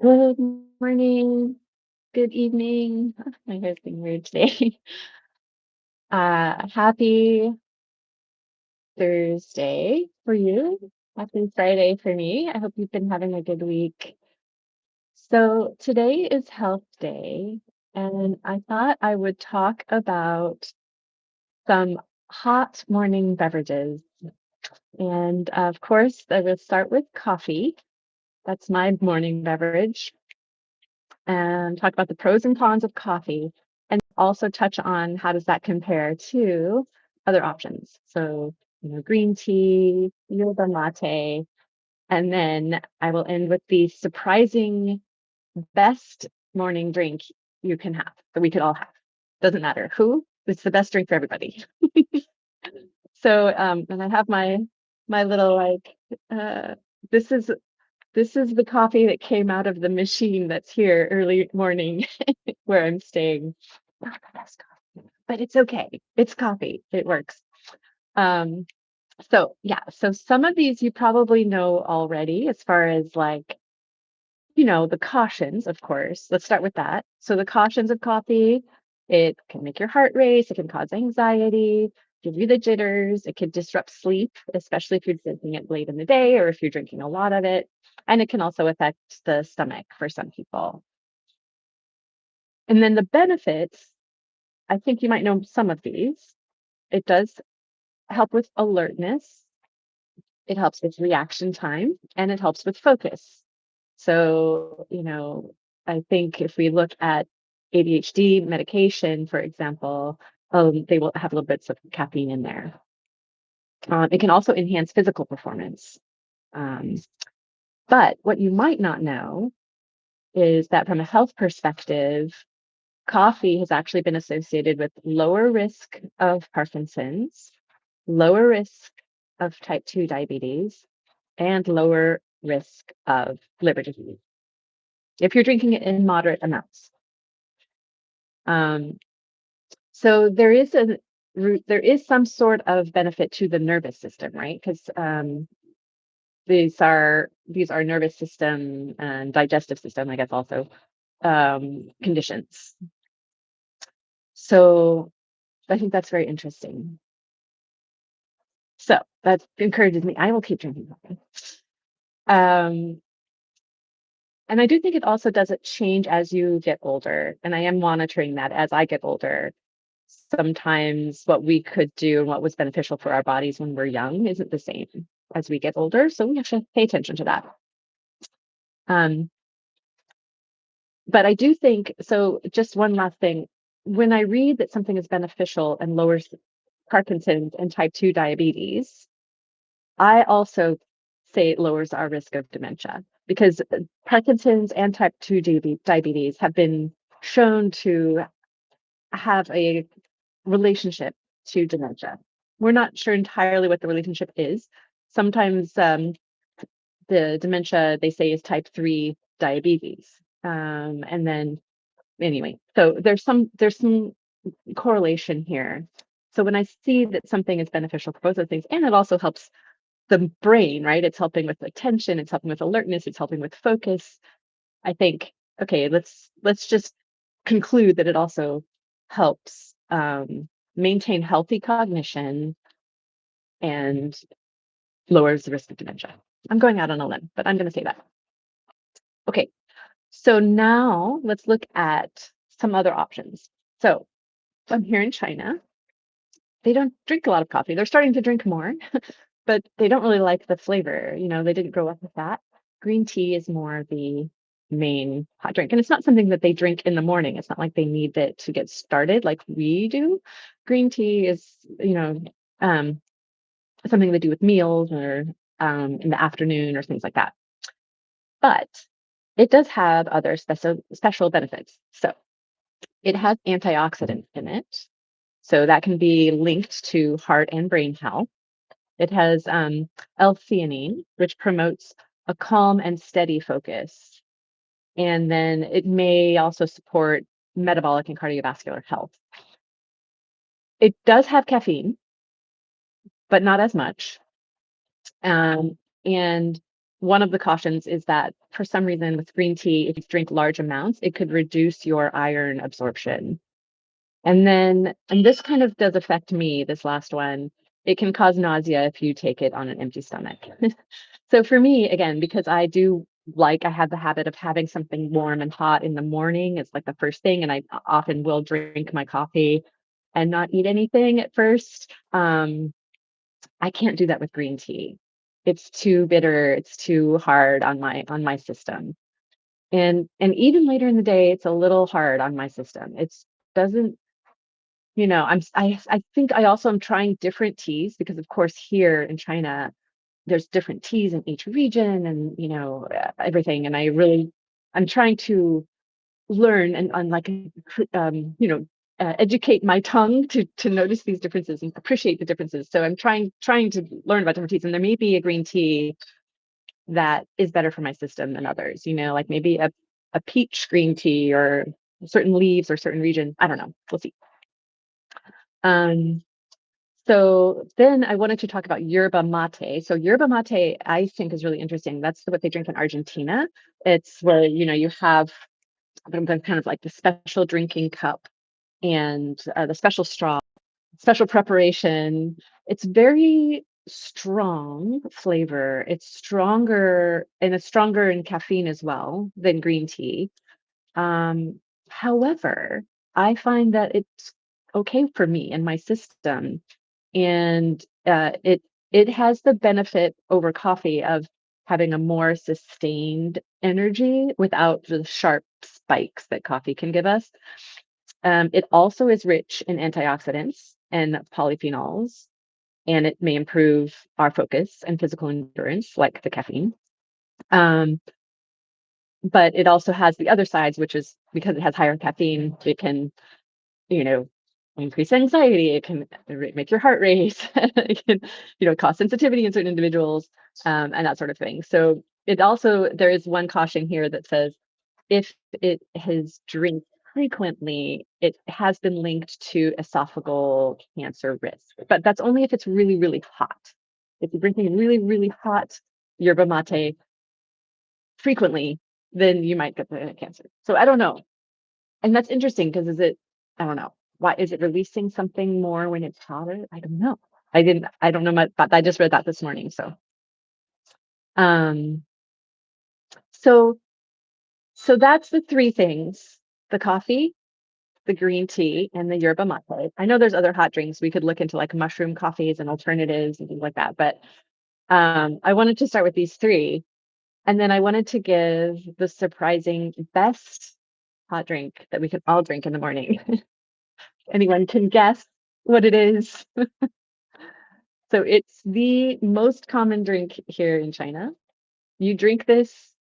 Good morning, good evening. My hair's being weird today. Happy Thursday for you. Happy Friday for me. I hope you've been having a good week. So today is Health Day, and I thought I would talk about some hot morning beverages. And of course, I will start with coffee. That's my morning beverage. And talk about the pros and cons of coffee and also touch on how does that compare to other options. So, green tea, yerba mate, and then I will end with the surprising best morning drink you can have that we could all have. Doesn't matter who, it's the best drink for everybody. So, and I have my little uh, this is this is the coffee that came out of the machine that's here early morning where I'm staying. Not the best coffee, but it's okay. It's coffee. It works. Um, so yeah, so some of these you probably know already as far as the cautions, of course. Let's start with that. So the cautions of coffee, it can make your heart race, it can cause anxiety, give you the jitters, it could disrupt sleep, especially if you're drinking it late in the day or if you're drinking a lot of it. And it can also affect the stomach for some people. And then the benefits, I think you might know some of these. It does help with alertness, it helps with reaction time, and it helps with focus. So, I think if we look at ADHD medication, for example, they will have little bits of caffeine in there. It can also enhance physical performance. Um, but what you might not know is that from a health perspective, coffee has actually been associated with lower risk of Parkinson's, lower risk of type 2 diabetes, and lower risk of liver disease if you're drinking it in moderate amounts. Um, so there is some sort of benefit to the nervous system, right? Because these are nervous system and digestive system, I guess, also conditions. So I think that's very interesting. So that encourages me. I will keep drinking coffee. Um, and I do think it also doesn't change as you get older. And I am monitoring that as I get older. Sometimes what we could do and what was beneficial for our bodies when we're young isn't the same as we get older. So we have to pay attention to that. Um, but I do think so. Just one last thing. When I read that something is beneficial and lowers Parkinson's and type 2 diabetes, I also say it lowers our risk of dementia because Parkinson's and type 2 diabetes have been shown to have a relationship to dementia. We're not sure entirely what the relationship is. Sometimes the dementia they say is type 3 diabetes. And then anyway, so there's some correlation here. So when I see that something is beneficial for both of things, and it also helps the brain, right? It's helping with attention, it's helping with alertness, it's helping with focus. I think, okay, let's just conclude that it also helps maintain healthy cognition and lowers the risk of dementia. I'm going out on a limb, but I'm going to say that. Okay, so now let's look at some other options. So I'm here in China. They don't drink a lot of coffee. They're starting to drink more, but they don't really like the flavor. They didn't grow up with that. Green tea is more the main hot drink. And it's not something that they drink in the morning. It's not like they need it to get started like we do. Green tea is, um, something they do with meals or in the afternoon or things like that. But it does have other special benefits. So it has antioxidants in it. So that can be linked to heart and brain health. It has L-theanine, which promotes a calm and steady focus. And then it may also support metabolic and cardiovascular health. It does have caffeine, but not as much. And one of the cautions is that for some reason with green tea, if you drink large amounts, it could reduce your iron absorption. And this kind of does affect me, this last one. It can cause nausea if you take it on an empty stomach. So for me, again, because I have the habit of having something warm and hot in the morning. It's like the first thing, and I often will drink my coffee and not eat anything at first. I can't do that with green tea. It's too bitter, it's too hard on my system. And even later in the day, it's a little hard on my system. It's doesn't I think I also am trying different teas because of course here in China there's different teas in each region and everything, and I'm trying to learn and like educate my tongue to notice these differences and appreciate the differences. So I'm trying to learn about different teas, and there may be a green tea that is better for my system than others, like maybe a peach green tea or certain leaves or certain regions. I don't know, we'll see. um so then I wanted to talk about yerba mate. So yerba mate, I think, is really interesting. That's what they drink in Argentina. It's where, you have kind of like the special drinking cup and the special straw, special preparation. It's very strong flavor. It's stronger in caffeine as well than green tea. However, I find that it's okay for me and my system, and it has the benefit over coffee of having a more sustained energy without the sharp spikes that coffee can give us. It also is rich in antioxidants and polyphenols, and it may improve our focus and physical endurance, like the caffeine. Um, but it also has the other sides, which is because it has higher caffeine, it can, you know, increase anxiety, it can make your heart race, it can, cause sensitivity in certain individuals, and that sort of thing. So there is one caution here that says if it has drank frequently, it has been linked to esophageal cancer risk. But that's only if it's really, really hot. If you're drinking really, really hot yerba mate frequently, then you might get the cancer. So I don't know. And that's interesting because I don't know. Why is it releasing something more when it's hotter? I don't know. I don't know much about that. I just read that this morning. Um, so, so that's the three things: the coffee, the green tea, and the yerba mate. I know there's other hot drinks. We could look into like mushroom coffees and alternatives and things like that. But I wanted to start with these three. And then I wanted to give the surprising best hot drink that we could all drink in the morning. Anyone can guess what it is. So it's the most common drink here in China. You drink this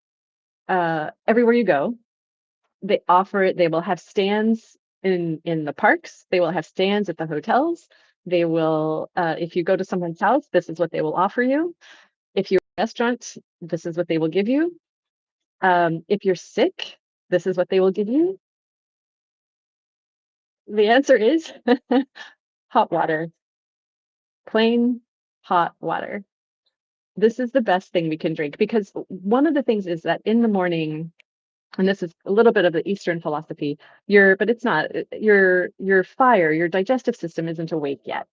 everywhere you go. They offer it. They will have stands in the parks. They will have stands at the hotels. They will, if you go to someone's house, this is what they will offer you. If you're at a restaurant, this is what they will give you. If you're sick, this is what they will give you. The answer is hot water, plain hot water. This is the best thing we can drink because one of the things is that in the morning, and this is a little bit of the Eastern philosophy, but it's not, your digestive system isn't awake yet.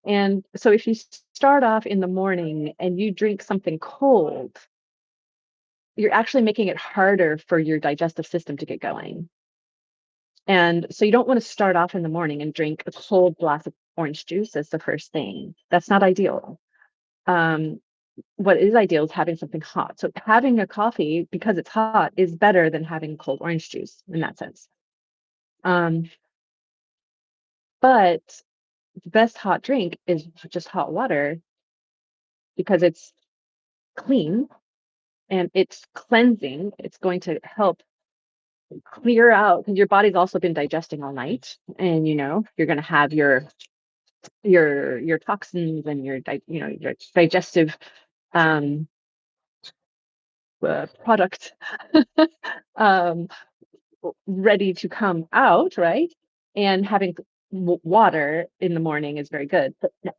And so if you start off in the morning and you drink something cold, you're actually making it harder for your digestive system to get going. And so you don't want to start off in the morning and drink a cold glass of orange juice as the first thing. That's not ideal. Um, what is ideal is having something hot. So having a coffee because it's hot is better than having cold orange juice in that sense. Um, but the best hot drink is just hot water because it's clean and it's cleansing. It's going to help clear out because your body's also been digesting all night, and you're going to have your toxins and your digestive um product um ready to come out, right? And having water in the morning is very good,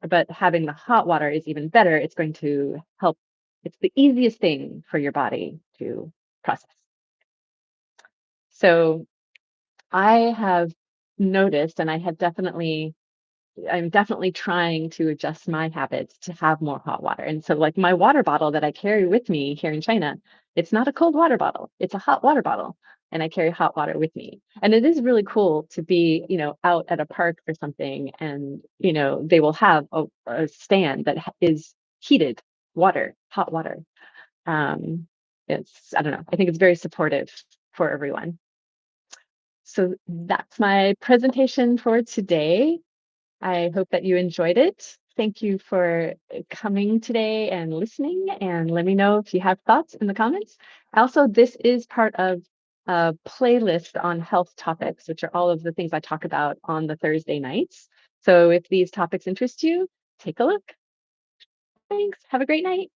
but having the hot water is even better. It's going to help It's the easiest thing for your body to process. So I have noticed, and I'm definitely trying to adjust my habits to have more hot water. And so, like my water bottle that I carry with me here in China, it's not a cold water bottle, it's a hot water bottle. And I carry hot water with me. And it is really cool to be, out at a park or something, and, they will have a stand that is heated water, hot water. Um, I don't know, I think it's very supportive for everyone. So that's my presentation for today. I hope that you enjoyed it. Thank you for coming today and listening, and let me know if you have thoughts in the comments. Also, this is part of a playlist on health topics, which are all of the things I talk about on the Thursday nights. So if these topics interest you, take a look. Thanks. Have a great night.